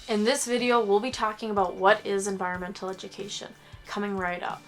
In this video, we'll be talking about what is environmental education, coming right up.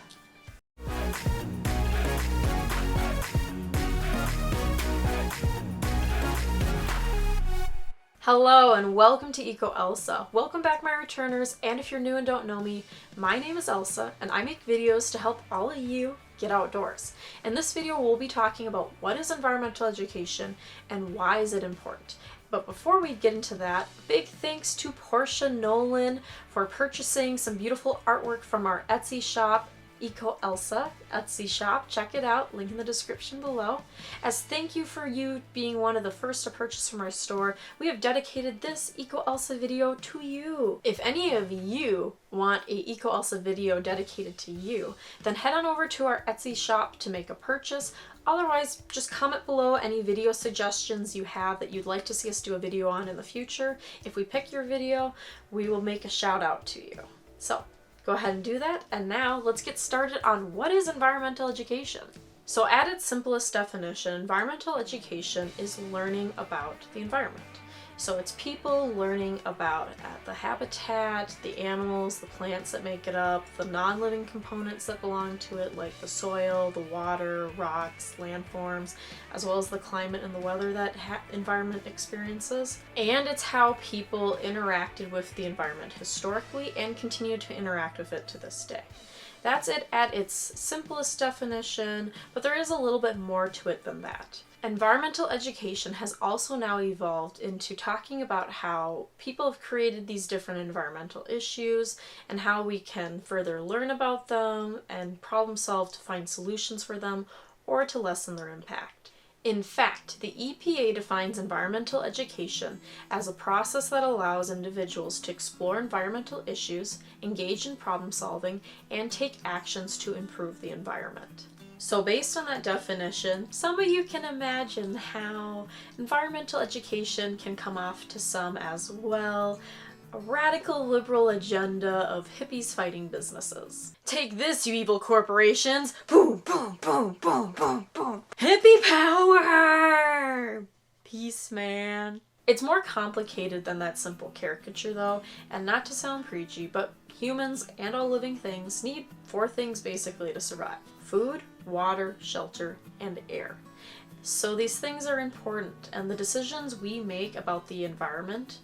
Hello and welcome to EcoElsa. Welcome back, my returners, and if you're new and don't know me, my name is Elsa and I make videos to help all of you get outdoors. In this video, we'll be talking about what is environmental education and why is it important. But before we get into that, big thanks to Portia Nolan for purchasing some beautiful artwork from our Etsy shop, EcoElsa Etsy shop. Check it out, link in the description below. As thank you for you being one of the first to purchase from our store, we have dedicated this EcoElsa video to you. If any of you want a EcoElsa video dedicated to you, then head on over to our Etsy shop to make a purchase. Otherwise, just comment below any video suggestions you have that you'd like to see us do a video on in the future. If we pick your video, we will make a shout out to you. So go ahead and do that, and now let's get started on what is environmental education. So at its simplest definition, environmental education is learning about the environment. So it's people learning about the habitat, the animals, the plants that make it up, the non-living components that belong to it, like the soil, the water, rocks, landforms, as well as the climate and the weather that environment experiences. And it's how people interacted with the environment historically and continue to interact with it to this day. That's it at its simplest definition, but there is a little bit more to it than that. Environmental education has also now evolved into talking about how people have created these different environmental issues and how we can further learn about them and problem solve to find solutions for them or to lessen their impact. In fact, the EPA defines environmental education as a process that allows individuals to explore environmental issues, engage in problem solving, and take actions to improve the environment. So based on that definition, some of you can imagine how environmental education can come off to some as, well, a radical liberal agenda of hippies fighting businesses. Take this, you evil corporations! Boom, boom, boom, boom, boom, boom! Hippie power! Peace, man. It's more complicated than that simple caricature though, and not to sound preachy, but humans and all living things need 4 things basically to survive: food, water, shelter, and air. So these things are important, and the decisions we make about the environment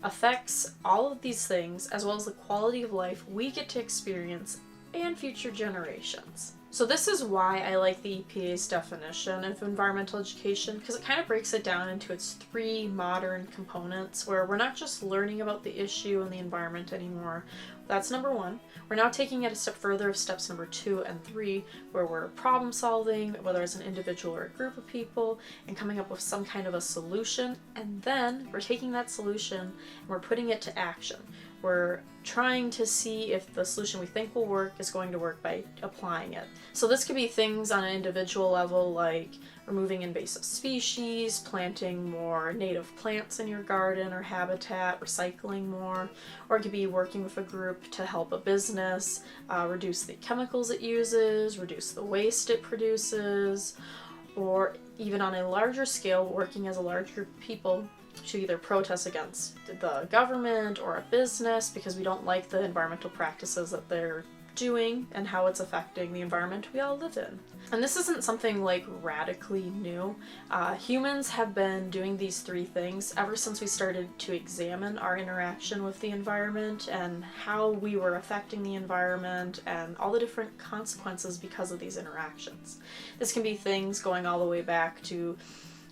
affects all of these things, as well as the quality of life we get to experience and future generations. So this is why I like the EPA's definition of environmental education, because it kind of breaks it down into its 3 modern components, where we're not just learning about the issue and the environment anymore. That's number 1. We're now taking it a step further of steps number 2 and 3, where we're problem solving, whether it's an individual or a group of people, and coming up with some kind of a solution. And then we're taking that solution and we're putting it to action. We're trying to see if the solution we think will work is going to work by applying it. So this could be things on an individual level, like removing invasive species, planting more native plants in your garden or habitat, recycling more, or it could be working with a group to help a business reduce the chemicals it uses, reduce the waste it produces, or even on a larger scale, working as a large group of people to either protest against the government or a business because we don't like the environmental practices that they're doing and how it's affecting the environment we all live in. And this isn't something like radically new. Humans have been doing these 3 things ever since we started to examine our interaction with the environment and how we were affecting the environment and all the different consequences because of these interactions. This can be things going all the way back to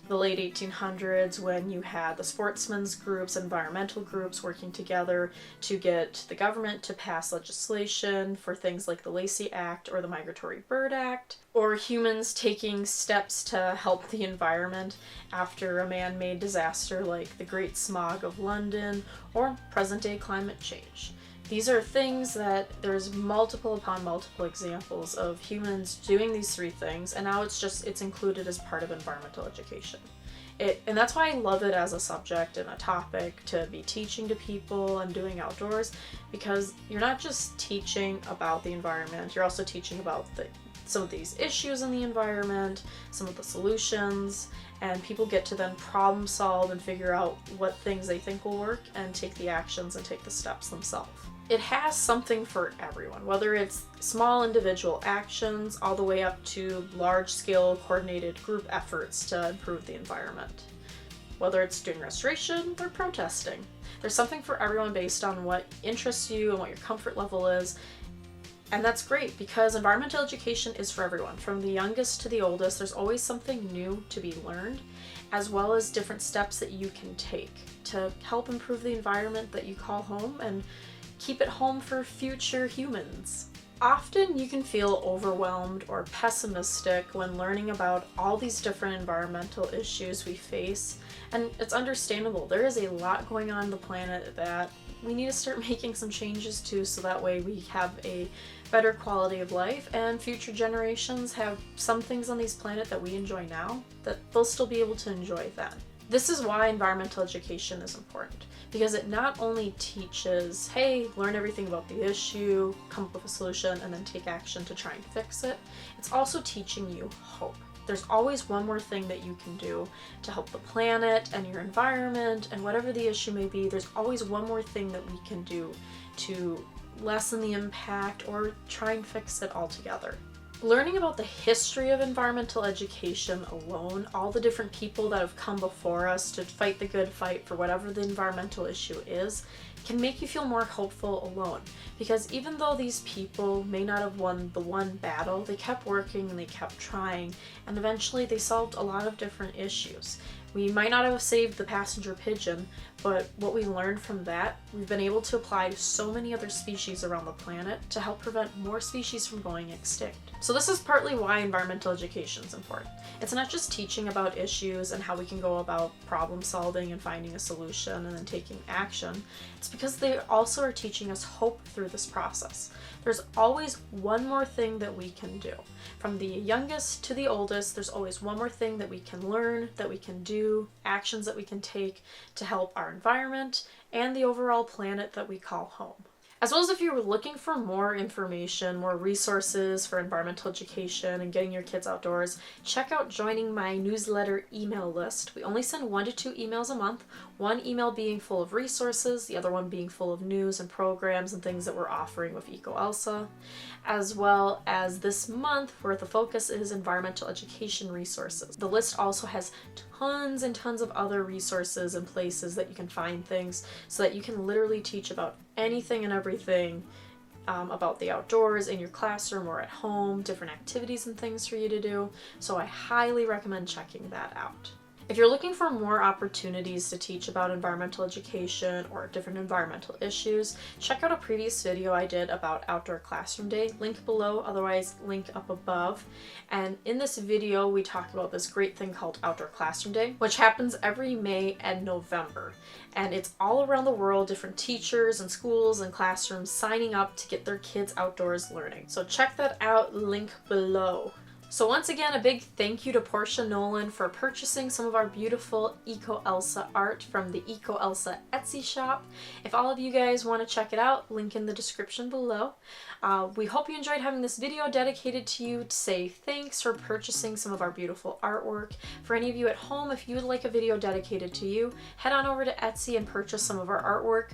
the late 1800s, when you had the sportsmen's groups, environmental groups working together to get the government to pass legislation for things like the Lacey Act or the Migratory Bird Act, or humans taking steps to help the environment after a man-made disaster like the Great Smog of London or present-day climate change. These are things that there's multiple upon multiple examples of humans doing these 3 things, and now it's included as part of environmental education. And that's why I love it as a subject and a topic to be teaching to people and doing outdoors, because you're not just teaching about the environment, you're also teaching about the some of these issues in the environment, some of the solutions, and people get to then problem solve and figure out what things they think will work and take the actions and take the steps themselves. It has something for everyone, whether it's small individual actions all the way up to large-scale coordinated group efforts to improve the environment. Whether it's doing restoration or protesting. There's something for everyone based on what interests you and what your comfort level is. And that's great because environmental education is for everyone. From the youngest to the oldest, there's always something new to be learned, as well as different steps that you can take to help improve the environment that you call home and keep it home for future humans. Often you can feel overwhelmed or pessimistic when learning about all these different environmental issues we face, and it's understandable. There is a lot going on the planet that we need to start making some changes to, so that way we have a better quality of life and future generations have some things on this planet that we enjoy now that they'll still be able to enjoy then. This is why environmental education is important, because it not only teaches, hey, learn everything about the issue, come up with a solution, and then take action to try and fix it. It's also teaching you hope. There's always one more thing that you can do to help the planet and your environment and whatever the issue may be. There's always one more thing that we can do to lessen the impact or try and fix it altogether. Learning about the history of environmental education alone, all the different people that have come before us to fight the good fight for whatever the environmental issue is, can make you feel more hopeful alone. Because even though these people may not have won the one battle, they kept working and they kept trying, and eventually they solved a lot of different issues. We might not have saved the passenger pigeon, but what we learned from that, we've been able to apply to so many other species around the planet to help prevent more species from going extinct. So this is partly why environmental education is important. It's not just teaching about issues and how we can go about problem solving and finding a solution and then taking action. It's because they also are teaching us hope through this process. There's always one more thing that we can do. From the youngest to the oldest, there's always one more thing that we can learn, that we can do, actions that we can take to help our environment and the overall planet that we call home. As well as if you're looking for more information, more resources for environmental education and getting your kids outdoors, check out joining my newsletter email list. We only send 1 to 2 emails a month, one email being full of resources, the other one being full of news and programs and things that we're offering with EcoElsa, as well as this month where the focus is environmental education resources. The list also has tons and tons of other resources and places that you can find things so that you can literally teach about anything and everything about the outdoors in your classroom or at home, different activities and things for you to do. So I highly recommend checking that out. If you're looking for more opportunities to teach about environmental education or different environmental issues, check out a previous video I did about Outdoor Classroom Day, link below, otherwise link up above. And in this video, we talk about this great thing called Outdoor Classroom Day, which happens every May and November. And it's all around the world, different teachers and schools and classrooms signing up to get their kids outdoors learning. So check that out, link below. So once again, a big thank you to Portia Nolan for purchasing some of our beautiful EcoElsa art from the EcoElsa Etsy shop. If all of you guys want to check it out, link in the description below. We hope you enjoyed having this video dedicated to you to say thanks for purchasing some of our beautiful artwork. For any of you at home, if you would like a video dedicated to you, head on over to Etsy and purchase some of our artwork.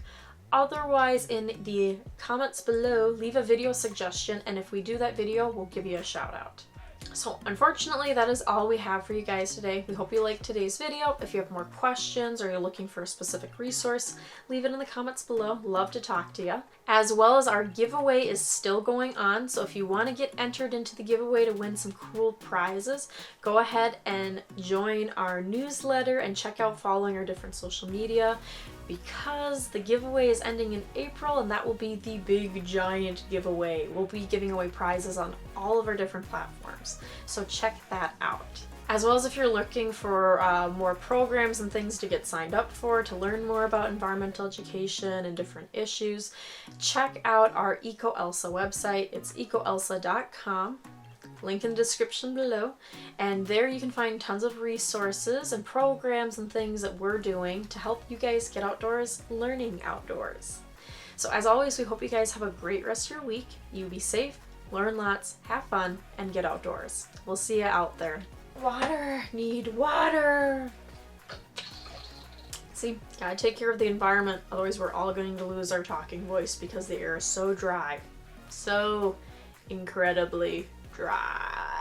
Otherwise, in the comments below, leave a video suggestion, and if we do that video, we'll give you a shout out. So unfortunately, that is all we have for you guys today. We hope you liked today's video. If you have more questions or you're looking for a specific resource, leave it in the comments below. Love to talk to you. As well as our giveaway is still going on, so if you want to get entered into the giveaway to win some cool prizes, go ahead and join our newsletter and check out following our different social media, because the giveaway is ending in April and that will be the big giant giveaway. We'll be giving away prizes on all of our different platforms, so check that out. As well as if you're looking for more programs and things to get signed up for, to learn more about environmental education and different issues, check out our EcoElsa website. It's ecoelsa.com. Link in the description below, and there you can find tons of resources and programs and things that we're doing to help you guys get outdoors, learning outdoors. So as always, we hope you guys have a great rest of your week. You be safe, learn lots, have fun, and get outdoors. We'll see you out there. Water! Need water! See, gotta take care of the environment, otherwise we're all going to lose our talking voice because the air is so dry. So incredibly dry.